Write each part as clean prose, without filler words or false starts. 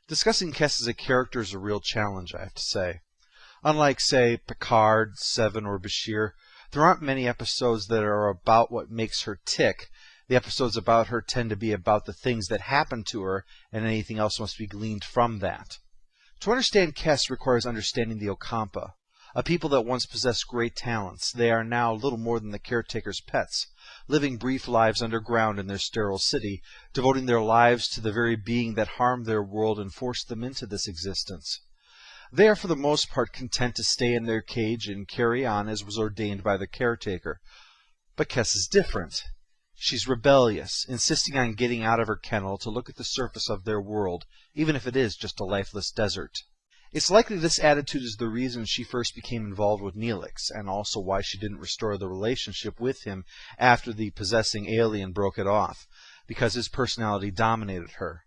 Discussing Kes as a character is a real challenge, I have to say. Unlike, say, Picard, Seven, or Bashir, there aren't many episodes that are about what makes her tick. The episodes about her tend to be about the things that happen to her, and anything else must be gleaned from that. To understand Kes requires understanding the Ocampa, a people that once possessed great talents. They are now little more than the caretaker's pets, living brief lives underground in their sterile city, devoting their lives to the very being that harmed their world and forced them into this existence. They are for the most part content to stay in their cage and carry on as was ordained by the caretaker. But Kes is different. She's rebellious, insisting on getting out of her kennel to look at the surface of their world, even if it is just a lifeless desert. It's likely this attitude is the reason she first became involved with Neelix, and also why she didn't restore the relationship with him after the possessing alien broke it off, because his personality dominated her.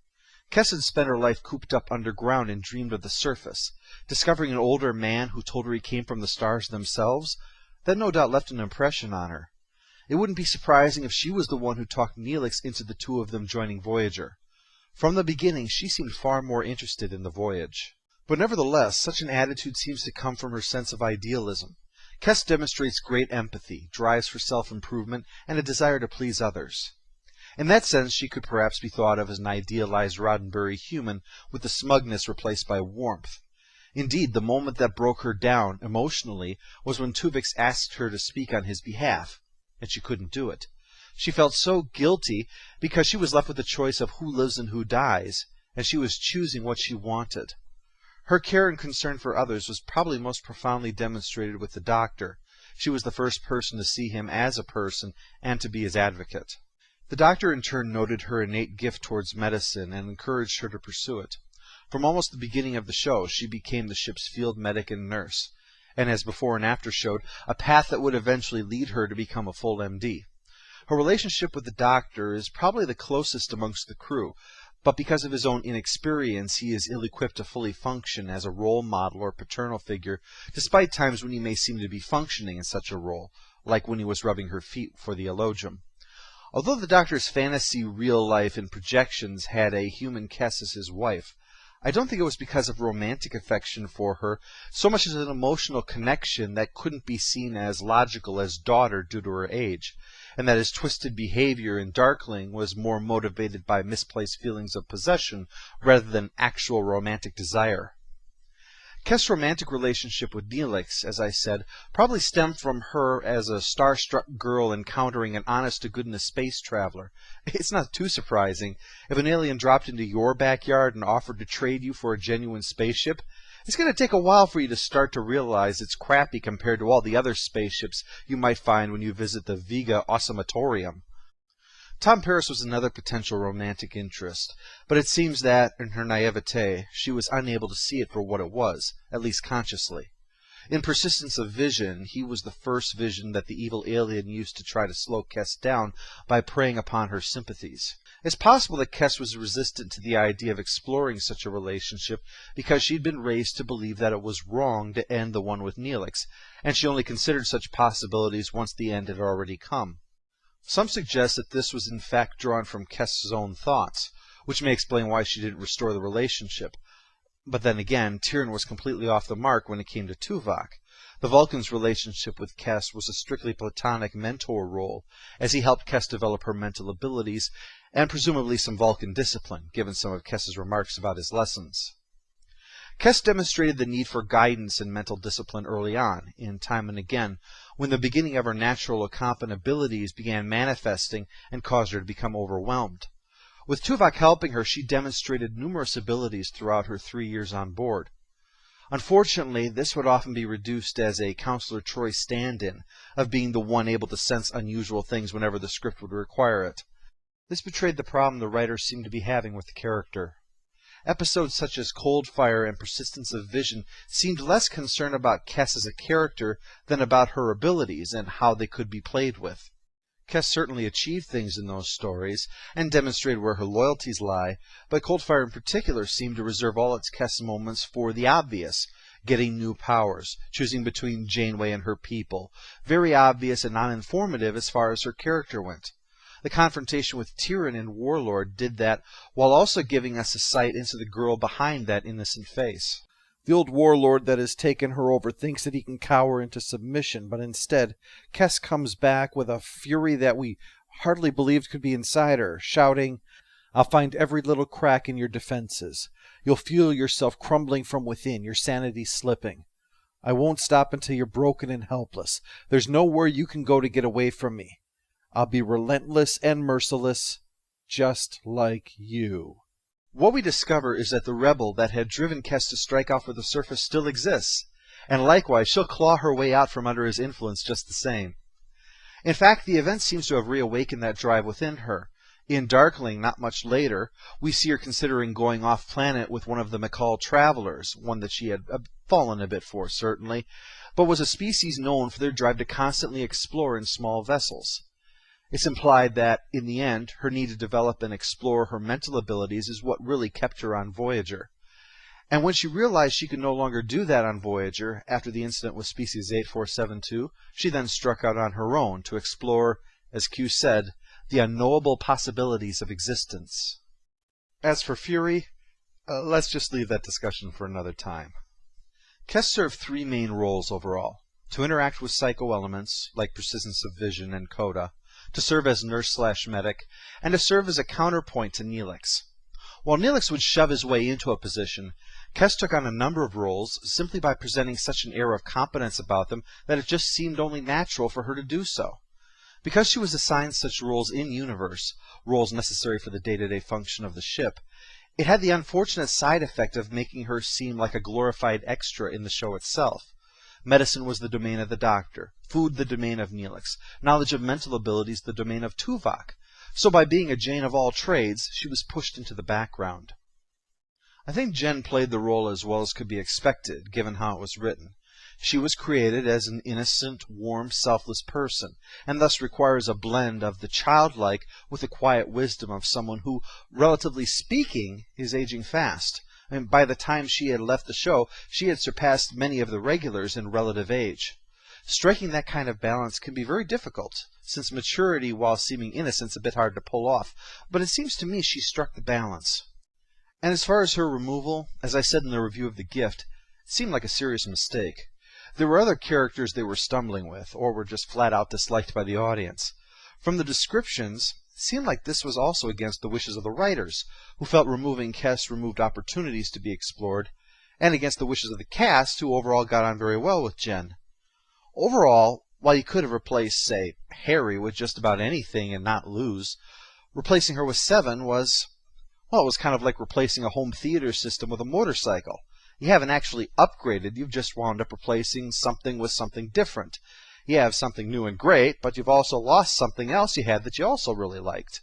Kes had spent her life cooped up underground and dreamed of the surface. Discovering an older man who told her he came from the stars themselves, that no doubt left an impression on her. It wouldn't be surprising if she was the one who talked Neelix into the two of them joining Voyager. From the beginning, she seemed far more interested in the voyage. But nevertheless, such an attitude seems to come from her sense of idealism. Kes demonstrates great empathy, drives for self-improvement, and a desire to please others. In that sense, she could perhaps be thought of as an idealized Roddenberry human with the smugness replaced by warmth. Indeed, the moment that broke her down, emotionally, was when Tuvix asked her to speak on his behalf, and she couldn't do it. She felt so guilty because she was left with the choice of who lives and who dies, and she was choosing what she wanted. Her care and concern for others was probably most profoundly demonstrated with the Doctor. She was the first person to see him as a person and to be his advocate. The Doctor in turn noted her innate gift towards medicine and encouraged her to pursue it. From almost the beginning of the show, she became the ship's field medic and nurse, and as before and after showed, a path that would eventually lead her to become a full MD. Her relationship with the Doctor is probably the closest amongst the crew, but because of his own inexperience, he is ill-equipped to fully function as a role model or paternal figure, despite times when he may seem to be functioning in such a role, like when he was rubbing her feet for the elogium. Although the Doctor's fantasy real life and projections had a human Kes as his wife, I don't think it was because of romantic affection for her, so much as an emotional connection that couldn't be seen as logical as daughter due to her age, and that his twisted behavior in Darkling was more motivated by misplaced feelings of possession rather than actual romantic desire. Kes' romantic relationship with Neelix, as I said, probably stemmed from her as a star-struck girl encountering an honest-to-goodness space traveler. It's not too surprising. If an alien dropped into your backyard and offered to trade you for a genuine spaceship, it's going to take a while for you to start to realize it's crappy compared to all the other spaceships you might find when you visit the Vega Osamatorium. Tom Paris was another potential romantic interest, but it seems that, in her naivete, she was unable to see it for what it was, at least consciously. In Persistence of Vision, he was the first vision that the evil alien used to try to slow Kes down by preying upon her sympathies. It's possible that Kes was resistant to the idea of exploring such a relationship because she'd been raised to believe that it was wrong to end the one with Neelix, and she only considered such possibilities once the end had already come. Some suggest that this was in fact drawn from Kes' own thoughts, which may explain why she didn't restore the relationship. But then again, Tyrion was completely off the mark when it came to Tuvok. The Vulcan's relationship with Kes was a strictly platonic mentor role, as he helped Kes develop her mental abilities, and presumably some Vulcan discipline, given some of Kes' remarks about his lessons. Kes demonstrated the need for guidance and mental discipline early on, in Time and Again, when the beginning of her natural Ocampan abilities began manifesting and caused her to become overwhelmed. With Tuvok helping her, she demonstrated numerous abilities throughout her 3 years on board. Unfortunately, this would often be reduced as a Counselor Troy stand-in, of being the one able to sense unusual things whenever the script would require it. This betrayed the problem the writers seemed to be having with the character. Episodes such as Cold Fire and Persistence of Vision seemed less concerned about Kes as a character than about her abilities and how they could be played with. Kes certainly achieved things in those stories and demonstrated where her loyalties lie, but Cold Fire in particular seemed to reserve all its Kes moments for the obvious, getting new powers, choosing between Janeway and her people, very obvious and non-informative as far as her character went. The confrontation with Tyrion and Warlord did that, while also giving us a sight into the girl behind that innocent face. The old warlord that has taken her over thinks that he can cower into submission, but instead, Kes comes back with a fury that we hardly believed could be inside her, shouting, "I'll find every little crack in your defenses. You'll feel yourself crumbling from within, your sanity slipping. I won't stop until you're broken and helpless. There's nowhere you can go to get away from me. I'll be relentless and merciless, just like you." What we discover is that the rebel that had driven Kes to strike out for the surface still exists, and likewise she'll claw her way out from under his influence just the same. In fact, the event seems to have reawakened that drive within her. In Darkling, not much later, we see her considering going off-planet with one of the McCall travelers, one that she had fallen a bit for, certainly, but was a species known for their drive to constantly explore in small vessels. It's implied that, in the end, her need to develop and explore her mental abilities is what really kept her on Voyager. And when she realized she could no longer do that on Voyager, after the incident with Species 8472, she then struck out on her own to explore, as Q said, the unknowable possibilities of existence. As for Fury, let's just leave that discussion for another time. Kes served three main roles overall: to interact with psycho-elements, like persistence of vision and coda, to serve as nurse/medic, and to serve as a counterpoint to Neelix. While Neelix would shove his way into a position, Kes took on a number of roles simply by presenting such an air of competence about them that it just seemed only natural for her to do so. Because she was assigned such roles in-universe, roles necessary for the day-to-day function of the ship, it had the unfortunate side effect of making her seem like a glorified extra in the show itself. Medicine was the domain of the Doctor, food the domain of Neelix, knowledge of mental abilities the domain of Tuvok. So by being a Jane of all trades, she was pushed into the background. I think Jen played the role as well as could be expected, given how it was written. She was created as an innocent, warm, selfless person, and thus requires a blend of the childlike with the quiet wisdom of someone who, relatively speaking, is aging fast. And by the time she had left the show, she had surpassed many of the regulars in relative age. Striking that kind of balance can be very difficult, since maturity, while seeming innocence, a bit hard to pull off, but it seems to me she struck the balance. And as far as her removal, as I said in the review of The Gift, it seemed like a serious mistake. There were other characters they were stumbling with, or were just flat out disliked by the audience. From the descriptions, it seemed like this was also against the wishes of the writers, who felt removing Kes removed opportunities to be explored, and against the wishes of the cast, who overall got on very well with Jen. Overall, while you could have replaced, say, Harry with just about anything and not lose, replacing her with Seven was, well, it was kind of like replacing a home theater system with a motorcycle. You haven't actually upgraded, you've just wound up replacing something with something different. You have something new and great, but you've also lost something else you had that you also really liked.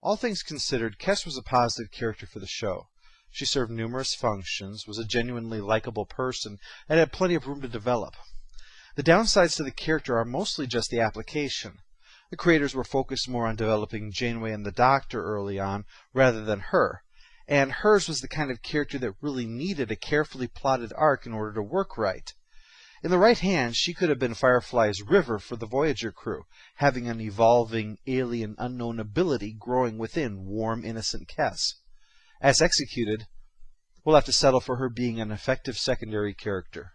All things considered, Kes was a positive character for the show. She served numerous functions, was a genuinely likable person, and had plenty of room to develop. The downsides to the character are mostly just the application. The creators were focused more on developing Janeway and the Doctor early on, rather than her, and hers was the kind of character that really needed a carefully plotted arc in order to work right. In the right hands, she could have been Firefly's River for the Voyager crew, having an evolving, alien, unknown ability growing within warm, innocent Kes. As executed, we'll have to settle for her being an effective secondary character.